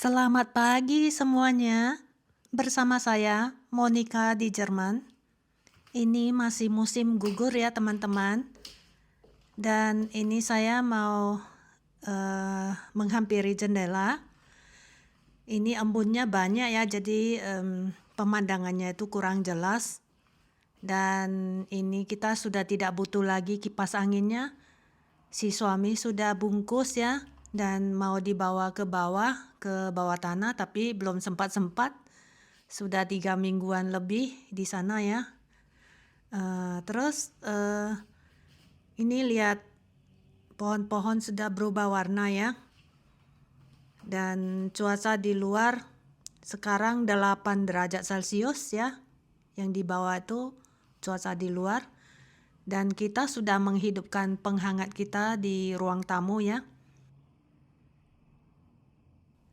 Selamat pagi semuanya. Bersama saya, Monica di Jerman. Ini masih musim gugur ya teman-teman. Dan ini saya mau menghampiri jendela. Ini embunnya banyak ya, jadi pemandangannya itu kurang jelas. Dan ini kita sudah tidak butuh lagi kipas anginnya. Si suami sudah bungkus ya dan mau dibawa ke bawah tanah, tapi belum sempat-sempat. Sudah 3 mingguan lebih di sana ya. Terus ini lihat pohon-pohon sudah berubah warna ya. Dan cuaca di luar sekarang 8 derajat Celcius ya. Yang di bawah itu cuaca di luar. Dan kita sudah menghidupkan penghangat kita di ruang tamu ya.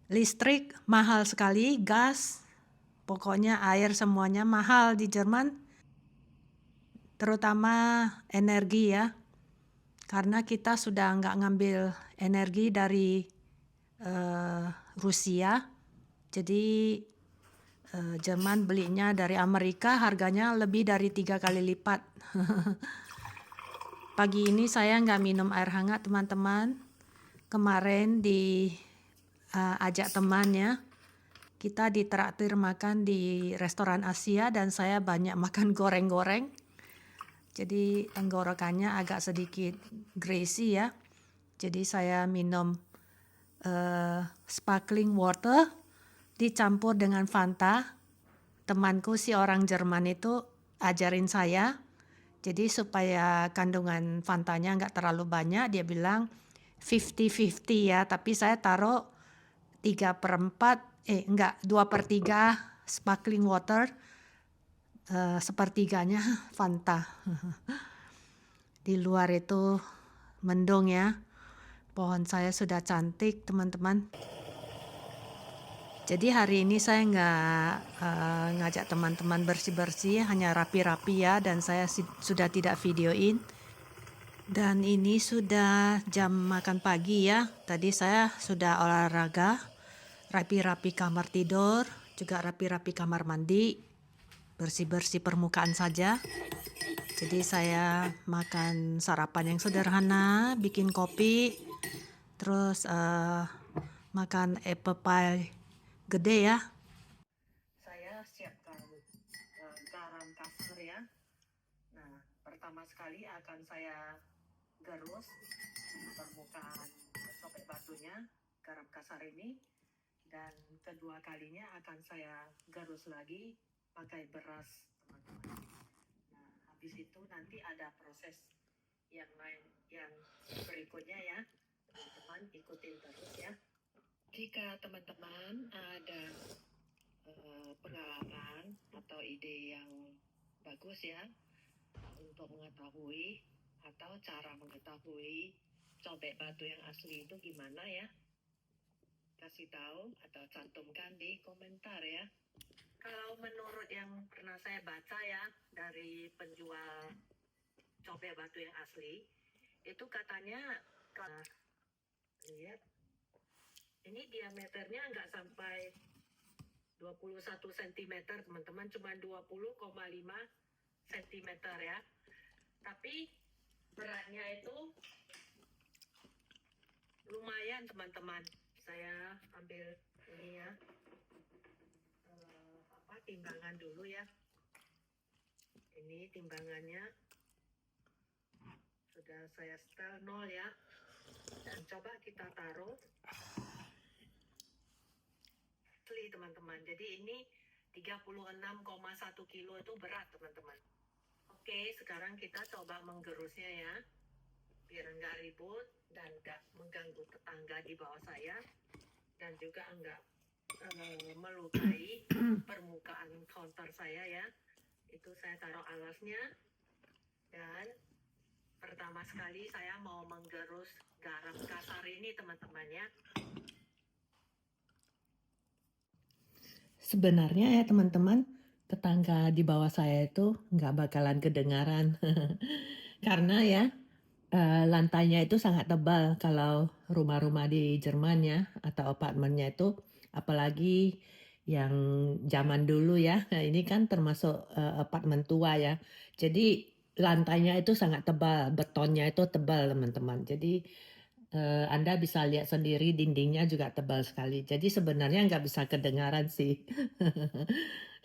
Listrik mahal sekali, gas, pokoknya air semuanya mahal di Jerman. Terutama energi ya. Karena kita sudah nggak ngambil energi dari Rusia. Jadi Jerman belinya dari Amerika, harganya lebih dari 3 kali lipat. Pagi ini saya nggak minum air hangat teman-teman. Kemarin ajak temannya, kita ditraktir makan di restoran Asia dan saya banyak makan goreng-goreng. Jadi tenggorokannya agak sedikit greasy ya. Jadi saya minum sparkling water dicampur dengan Fanta. Temanku si orang Jerman itu ajarin saya. Jadi supaya kandungan Fantanya nggak terlalu banyak, dia bilang 50-50 ya. Tapi saya taruh 2/3 sparkling water, sepertiganya Fanta. Di luar itu mendung ya. Pohon saya sudah cantik teman-teman. Jadi hari ini saya nggak ngajak teman-teman bersih-bersih, hanya rapi-rapi ya, dan saya sudah tidak videoin. Dan ini sudah jam makan pagi ya. Tadi saya sudah olahraga, rapi-rapi kamar tidur, juga rapi-rapi kamar mandi, bersih-bersih permukaan saja. Jadi saya makan sarapan yang sederhana, bikin kopi, terus makan apple pie gede ya. Saya siapkan garam kasar ya. Nah, pertama sekali akan saya garus permukaan cobek batunya, garam kasar ini. Dan kedua kalinya akan saya garus lagi pakai beras teman-teman. Nah, habis itu nanti ada proses yang lain, yang berikutnya ya. Teman-teman ikutin terus ya. Jika teman-teman ada pengalaman atau ide yang bagus ya untuk mengetahui atau cara mengetahui cobek batu yang asli itu gimana ya, kasih tahu atau cantumkan di komentar ya. Kalau menurut yang pernah saya baca ya dari penjual cobek batu yang asli, itu katanya lihat ini diameternya nggak sampai 21 cm teman-teman, cuma 20,5 cm ya. Tapi beratnya itu lumayan teman-teman. Saya ambil ini ya, timbangan dulu ya. Ini timbangannya sudah saya setel 0 ya. Dan coba kita taruh teman-teman. Jadi ini 36,1 kilo itu berat teman-teman. Oke, sekarang kita coba menggerusnya ya, biar nggak ribut dan nggak mengganggu tetangga di bawah saya, dan juga nggak melukai permukaan counter saya ya. Itu saya taruh alasnya. Dan pertama sekali saya mau menggerus garam kasar ini teman-teman ya. Sebenarnya ya teman-teman, tetangga di bawah saya itu nggak bakalan kedengaran. Karena ya lantainya itu sangat tebal kalau rumah-rumah di Jerman ya, atau apartemennya itu Apalagi yang zaman dulu ya, nah ini kan termasuk apartemen tua ya. Jadi lantainya itu sangat tebal, betonnya itu tebal teman-teman. Jadi Anda bisa lihat sendiri dindingnya juga tebal sekali. Jadi sebenarnya nggak bisa kedengaran sih.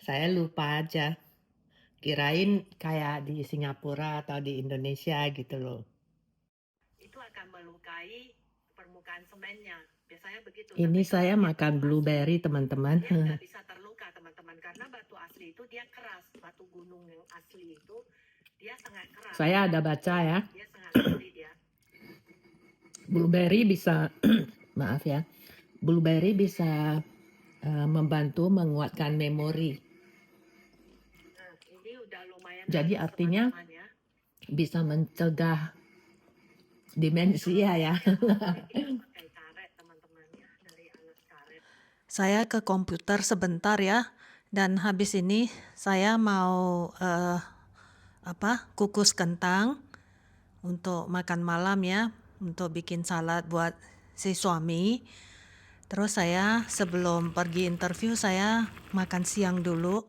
Saya lupa aja. Kirain kayak di Singapura atau di Indonesia gitu loh. Itu akan melukai permukaan semennya. Biasanya begitu. Ini saya makan blueberry teman-teman. Dia nggak bisa terluka teman-teman karena batu asli itu dia keras. Batu gunung yang asli itu dia sangat keras. Saya ada baca ya. Dia sangat solid ya. Blueberry bisa maaf ya. Blueberry bisa membantu menguatkan memori. Nah, ini udah lumayan. Jadi artinya ya, bisa mencegah demensia ya. Saya ke komputer sebentar ya, dan habis ini saya mau kukus kentang untuk makan malam ya, untuk bikin salad buat si suami. Terus saya sebelum pergi interview saya makan siang dulu.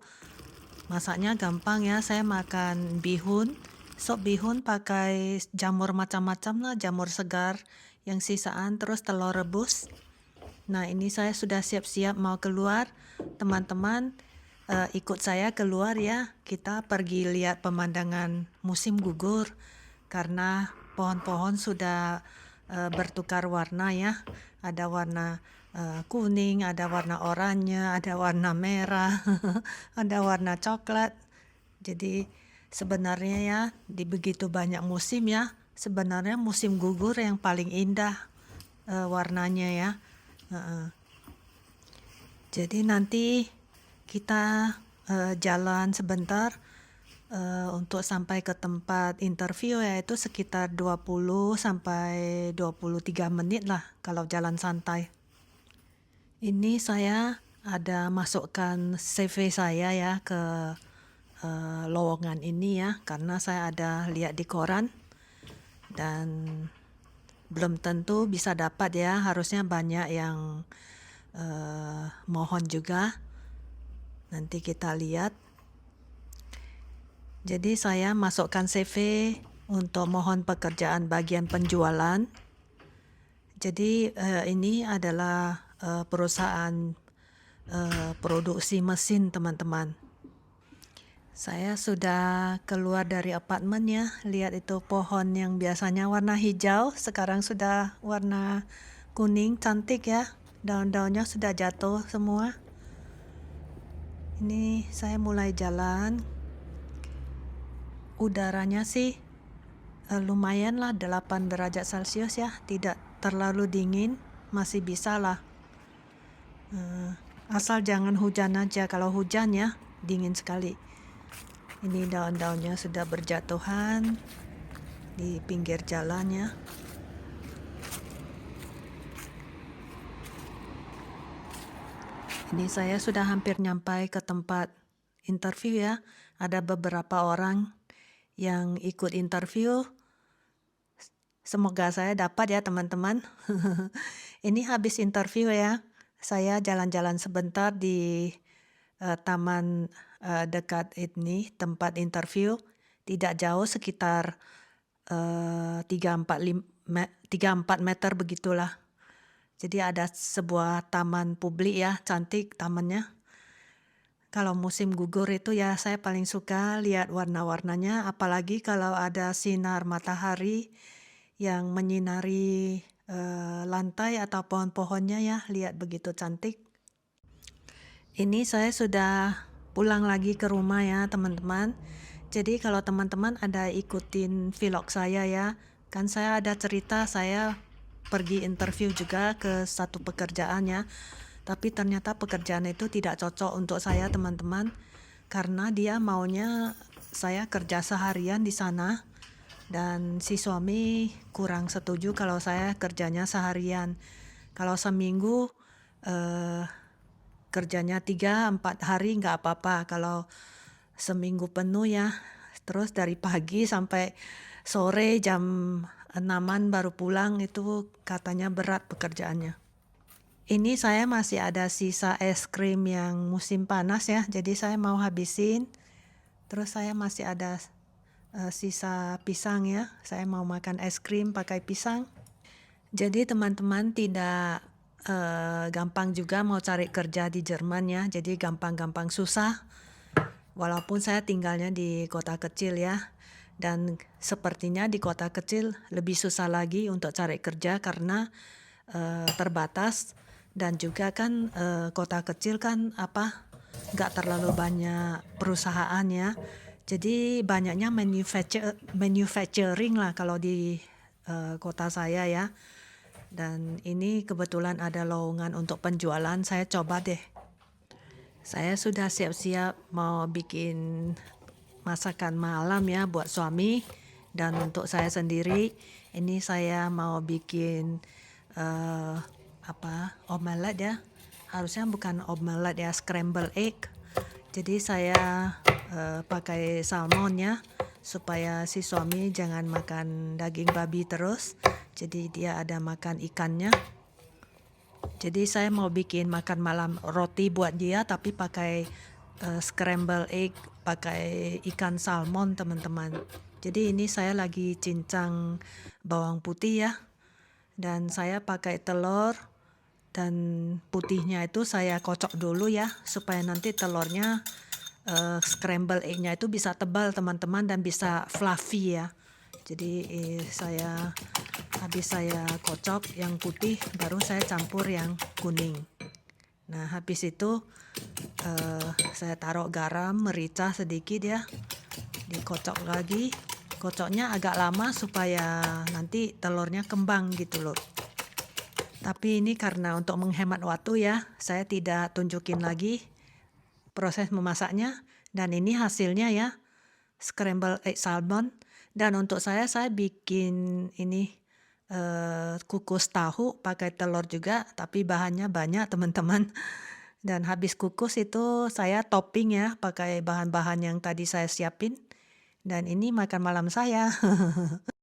Masaknya gampang ya, saya makan bihun, sop bihun pakai jamur macam-macam lah, jamur segar yang sisaan, terus telur rebus. Nah ini saya sudah siap-siap mau keluar, teman-teman ikut saya keluar ya, kita pergi lihat pemandangan musim gugur karena pohon-pohon sudah bertukar warna ya, ada warna kuning, ada warna oranye, ada warna merah, ada warna coklat. Jadi sebenarnya ya di begitu banyak musim ya, sebenarnya musim gugur yang paling indah warnanya ya. Jadi nanti kita jalan sebentar untuk sampai ke tempat interview, yaitu sekitar 20 sampai 23 menit lah kalau jalan santai. Ini saya ada masukkan CV saya ya ke lowongan ini ya, karena saya ada lihat di koran dan belum tentu bisa dapat ya, harusnya banyak yang mohon juga. Nanti kita lihat. Jadi saya masukkan CV untuk mohon pekerjaan bagian penjualan. Jadi ini adalah perusahaan produksi mesin teman-teman. Saya sudah keluar dari apartemen ya, lihat itu pohon yang biasanya warna hijau, sekarang sudah warna kuning, cantik ya. Daun-daunnya sudah jatuh semua. Ini saya mulai jalan. Udaranya sih lumayan lah 8 derajat Celcius ya, tidak terlalu dingin, masih bisa lah. Asal jangan hujan aja, kalau hujan ya dingin sekali. Ini daun-daunnya sudah berjatuhan di pinggir jalannya. Ini saya sudah hampir nyampai ke tempat interview ya. Ada beberapa orang yang ikut interview. Semoga saya dapat ya teman-teman. Ini habis interview ya. Saya jalan-jalan sebentar di taman dekat ini tempat interview. Tidak jauh, sekitar 3-4 meter begitulah. Jadi ada sebuah taman publik ya, cantik tamannya. Kalau musim gugur itu ya saya paling suka lihat warna-warnanya, apalagi kalau ada sinar matahari yang menyinari lantai atau pohon-pohonnya ya, lihat begitu cantik. Ini saya sudah pulang lagi ke rumah ya teman-teman. Jadi kalau teman-teman ada ikutin vlog saya ya, kan saya ada cerita saya pergi interview juga ke satu pekerjaan ya. Tapi ternyata pekerjaan itu tidak cocok untuk saya teman-teman, karena dia maunya saya kerja seharian di sana dan si suami kurang setuju kalau saya kerjanya seharian. Kalau seminggu kerjanya 3-4 hari nggak apa-apa, kalau seminggu penuh ya, terus dari pagi sampai sore jam 6-an baru pulang, itu katanya berat pekerjaannya. Ini saya masih ada sisa es krim yang musim panas ya, jadi saya mau habisin. Terus saya masih ada sisa pisang ya, saya mau makan es krim pakai pisang. Jadi teman-teman tidak gampang juga mau cari kerja di Jerman ya, jadi gampang-gampang susah. Walaupun saya tinggalnya di kota kecil ya, dan sepertinya di kota kecil lebih susah lagi untuk cari kerja karena terbatas, dan juga kan kota kecil kan nggak terlalu banyak perusahaan ya. Jadi banyaknya manufacturing lah kalau di kota saya ya. Dan ini kebetulan ada lowongan untuk penjualan, saya coba deh. Saya sudah siap-siap mau bikin masakan malam ya buat suami dan untuk saya sendiri. Ini saya mau bikin eh, omelet ya. Harusnya bukan omelet ya, scramble egg. Jadi saya pakai salmon ya, supaya si suami jangan makan daging babi terus. Jadi dia ada makan ikannya. Jadi saya mau bikin makan malam roti buat dia tapi pakai scramble egg, pakai ikan salmon teman-teman. Jadi ini saya lagi cincang bawang putih ya. Dan saya pakai telur dan putihnya itu saya kocok dulu ya supaya nanti telurnya scramble egg-nya itu bisa tebal teman-teman dan bisa fluffy ya. Jadi habis saya kocok yang putih baru saya campur yang kuning. Nah habis itu saya taruh garam, merica sedikit ya, dikocok lagi. Kocoknya agak lama supaya nanti telurnya kembang gitu loh. Tapi ini karena untuk menghemat waktu ya, saya tidak tunjukin lagi proses memasaknya. Dan ini hasilnya ya, scramble egg salmon. Dan untuk saya bikin ini kukus tahu pakai telur juga, tapi bahannya banyak teman-teman. Dan habis kukus itu saya topping ya pakai bahan-bahan yang tadi saya siapin. Dan ini makan malam saya.